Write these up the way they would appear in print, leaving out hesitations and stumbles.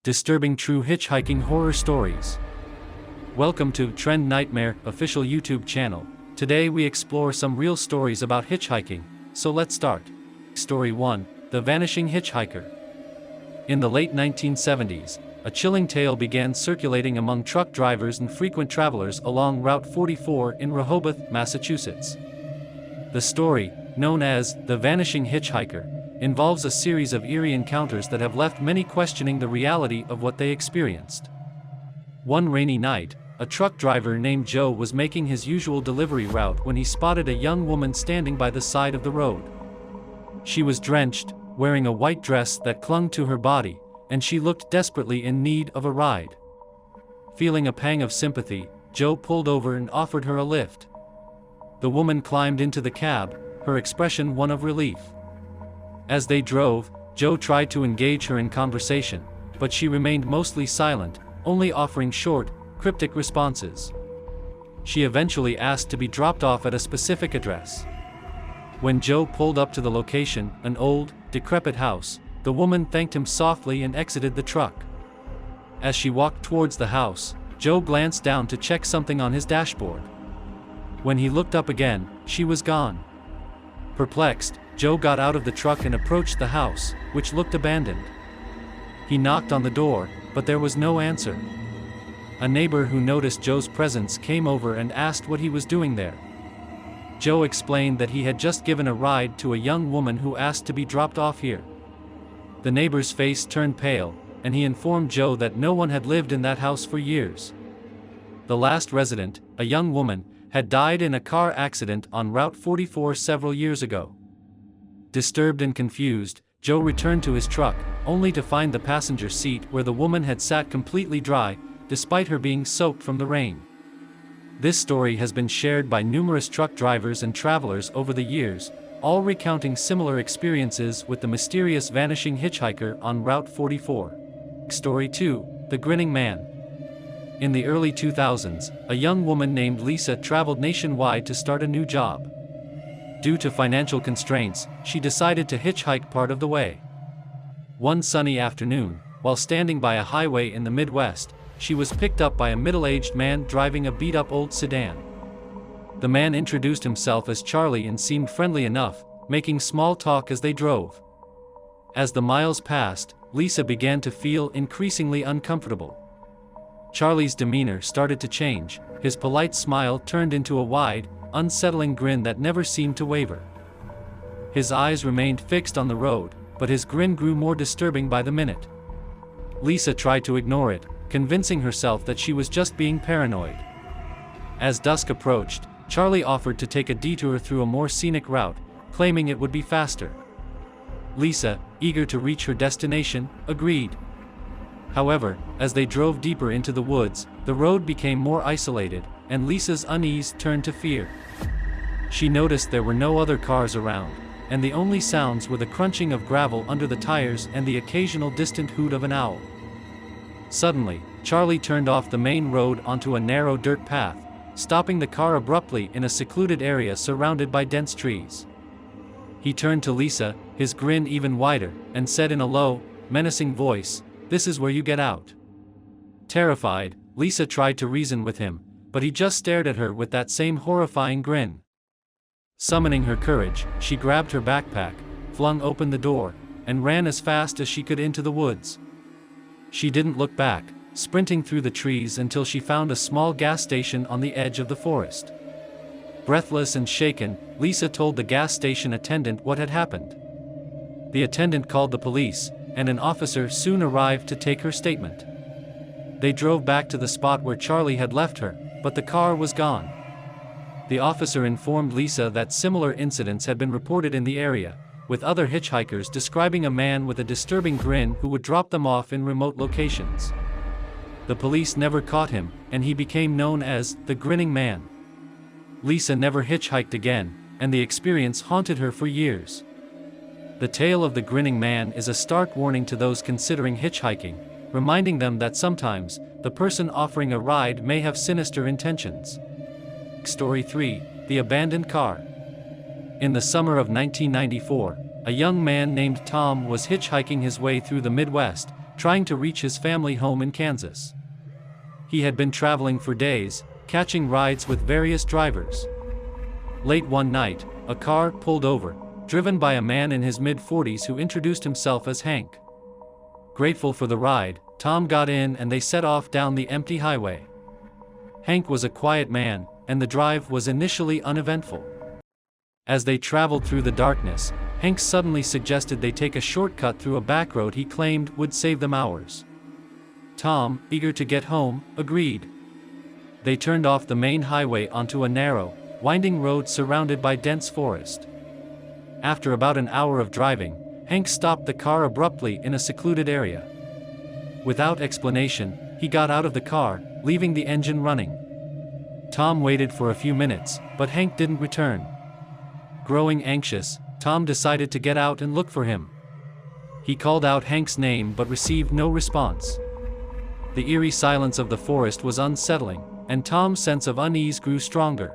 Disturbing true hitchhiking horror stories. Welcome to Trend Nightmare official YouTube channel. Today we explore some real stories about hitchhiking, so let's start. Story 1, The Vanishing Hitchhiker. In the late 1970s, a chilling tale began circulating among truck drivers and frequent travelers along Route 44 in Rehoboth, Massachusetts. The story, known as The Vanishing Hitchhiker, involves a series of eerie encounters that have left many questioning the reality of what they experienced. One rainy night, a truck driver named Joe was making his usual delivery route when he spotted a young woman standing by the side of the road. She was drenched, wearing a white dress that clung to her body, and she looked desperately in need of a ride. Feeling a pang of sympathy, Joe pulled over and offered her a lift. The woman climbed into the cab, her expression one of relief. As they drove, Joe tried to engage her in conversation, but she remained mostly silent, only offering short, cryptic responses. She eventually asked to be dropped off at a specific address. When Joe pulled up to the location, an old, decrepit house, the woman thanked him softly and exited the truck. As she walked towards the house, Joe glanced down to check something on his dashboard. When he looked up again, she was gone. Perplexed, Joe got out of the truck and approached the house, which looked abandoned. He knocked on the door, but there was no answer. A neighbor who noticed Joe's presence came over and asked what he was doing there. Joe explained that he had just given a ride to a young woman who asked to be dropped off here. The neighbor's face turned pale, and he informed Joe that no one had lived in that house for years. The last resident, a young woman, had died in a car accident on Route 44 several years ago. Disturbed and confused, Joe returned to his truck, only to find the passenger seat where the woman had sat completely dry, despite her being soaked from the rain. This story has been shared by numerous truck drivers and travelers over the years, all recounting similar experiences with the mysterious vanishing hitchhiker on Route 44. Story 2, The Grinning Man. In the early 2000s, a young woman named Lisa traveled nationwide to start a new job. Due to financial constraints, she decided to hitchhike part of the way. One sunny afternoon, while standing by a highway in the Midwest, she was picked up by a middle-aged man driving a beat-up old sedan. The man introduced himself as Charlie and seemed friendly enough, making small talk as they drove. As the miles passed, Lisa began to feel increasingly uncomfortable. Charlie's demeanor started to change, his polite smile turned into a wide, unsettling grin that never seemed to waver. His eyes remained fixed on the road, but his grin grew more disturbing by the minute. Lisa tried to ignore it, convincing herself that she was just being paranoid. As dusk approached, Charlie offered to take a detour through a more scenic route, claiming it would be faster. Lisa, eager to reach her destination, agreed. However, as they drove deeper into the woods, the road became more isolated, and Lisa's unease turned to fear. She noticed there were no other cars around, and the only sounds were the crunching of gravel under the tires and the occasional distant hoot of an owl. Suddenly, Charlie turned off the main road onto a narrow dirt path, stopping the car abruptly in a secluded area surrounded by dense trees. He turned to Lisa, his grin even wider, and said in a low, menacing voice, "This is where you get out." Terrified, Lisa tried to reason with him, but he just stared at her with that same horrifying grin. Summoning her courage, she grabbed her backpack, flung open the door, and ran as fast as she could into the woods. She didn't look back, sprinting through the trees until she found a small gas station on the edge of the forest. Breathless and shaken, Lisa told the gas station attendant what had happened. The attendant called the police, and an officer soon arrived to take her statement. They drove back to the spot where Charlie had left her, but the car was gone. The officer informed Lisa that similar incidents had been reported in the area, with other hitchhikers describing a man with a disturbing grin who would drop them off in remote locations. The police never caught him, and he became known as the Grinning Man. Lisa never hitchhiked again, and the experience haunted her for years. The tale of the Grinning Man is a stark warning to those considering hitchhiking, reminding them that sometimes, the person offering a ride may have sinister intentions. Story 3, The Abandoned Car. In the summer of 1994, a young man named Tom was hitchhiking his way through the Midwest, trying to reach his family home in Kansas. He had been traveling for days, catching rides with various drivers. Late one night, a car pulled over, driven by a man in his mid-40s who introduced himself as Hank. Grateful for the ride, Tom got in and they set off down the empty highway. Hank was a quiet man, and the drive was initially uneventful. As they traveled through the darkness, Hank suddenly suggested they take a shortcut through a back road he claimed would save them hours. Tom, eager to get home, agreed. They turned off the main highway onto a narrow, winding road surrounded by dense forest. After about an hour of driving, Hank stopped the car abruptly in a secluded area. Without explanation, he got out of the car, leaving the engine running. Tom waited for a few minutes, but Hank didn't return. Growing anxious, Tom decided to get out and look for him. He called out Hank's name but received no response. The eerie silence of the forest was unsettling, and Tom's sense of unease grew stronger.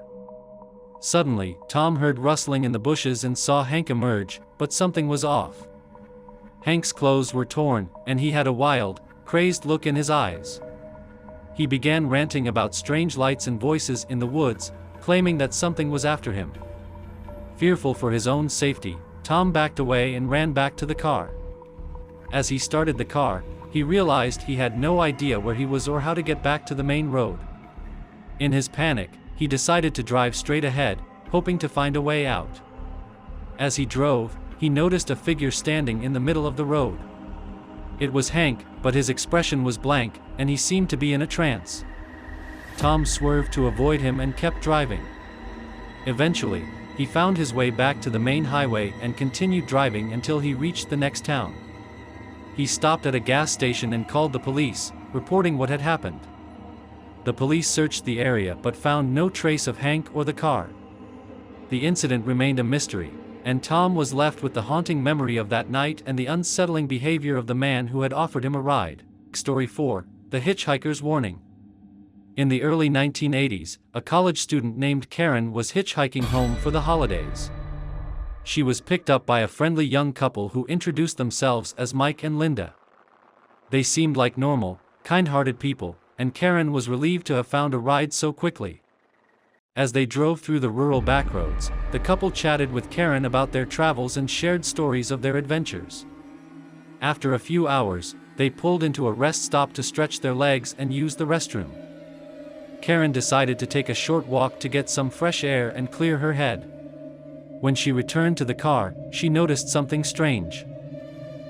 Suddenly, Tom heard rustling in the bushes and saw Hank emerge, but something was off. Hank's clothes were torn, and he had a wild, crazed look in his eyes. He began ranting about strange lights and voices in the woods, claiming that something was after him. Fearful for his own safety, Tom backed away and ran back to the car. As he started the car, he realized he had no idea where he was or how to get back to the main road. In his panic, he decided to drive straight ahead, hoping to find a way out. As he drove, he noticed a figure standing in the middle of the road. It was Hank, but his expression was blank, and he seemed to be in a trance. Tom swerved to avoid him and kept driving. Eventually, he found his way back to the main highway and continued driving until he reached the next town. He stopped at a gas station and called the police, reporting what had happened. The police searched the area but found no trace of Hank or the car. The incident remained a mystery, and Tom was left with the haunting memory of that night and the unsettling behavior of the man who had offered him a ride. Story 4: The Hitchhiker's Warning. In the early 1980s, a college student named Karen was hitchhiking home for the holidays. She was picked up by a friendly young couple who introduced themselves as Mike and Linda. They seemed like normal, kind-hearted people, and Karen was relieved to have found a ride so quickly. As they drove through the rural backroads, the couple chatted with Karen about their travels and shared stories of their adventures. After a few hours, they pulled into a rest stop to stretch their legs and use the restroom. Karen decided to take a short walk to get some fresh air and clear her head. When she returned to the car, she noticed something strange.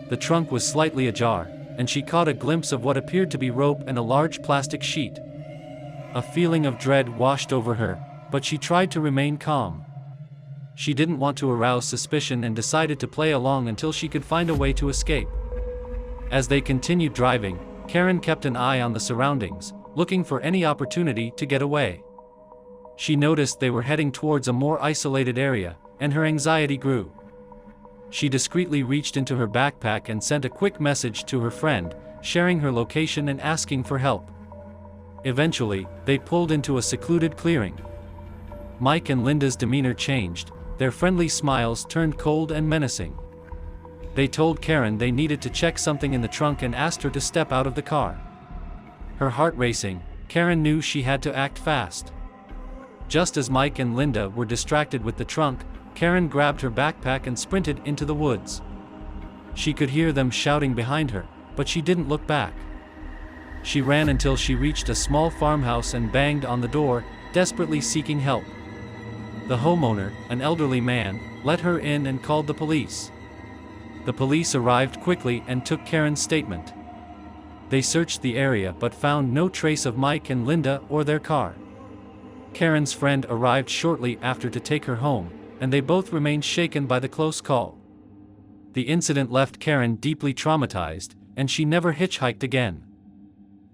The trunk was slightly ajar, and she caught a glimpse of what appeared to be rope and a large plastic sheet. A feeling of dread washed over her, but she tried to remain calm. She didn't want to arouse suspicion and decided to play along until she could find a way to escape. As they continued driving, Karen kept an eye on the surroundings, looking for any opportunity to get away. She noticed they were heading towards a more isolated area, and her anxiety grew. She discreetly reached into her backpack and sent a quick message to her friend, sharing her location and asking for help. Eventually, they pulled into a secluded clearing. Mike and Linda's demeanor changed, their friendly smiles turned cold and menacing. They told Karen they needed to check something in the trunk and asked her to step out of the car. Her heart racing, Karen knew she had to act fast. Just as Mike and Linda were distracted with the trunk, Karen grabbed her backpack and sprinted into the woods. She could hear them shouting behind her, but she didn't look back. She ran until she reached a small farmhouse and banged on the door, desperately seeking help. The homeowner, an elderly man, let her in and called the police. The police arrived quickly and took Karen's statement. They searched the area but found no trace of Mike and Linda or their car. Karen's friend arrived shortly after to take her home, and they both remained shaken by the close call. The incident left Karen deeply traumatized, and she never hitchhiked again.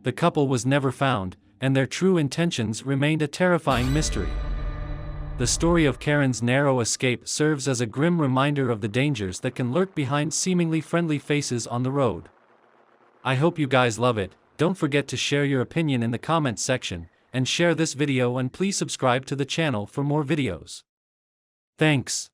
The couple was never found, and their true intentions remained a terrifying mystery. The story of Karen's narrow escape serves as a grim reminder of the dangers that can lurk behind seemingly friendly faces on the road. I hope you guys love it. Don't forget to share your opinion in the comments section, and share this video, and please subscribe to the channel for more videos. Thanks.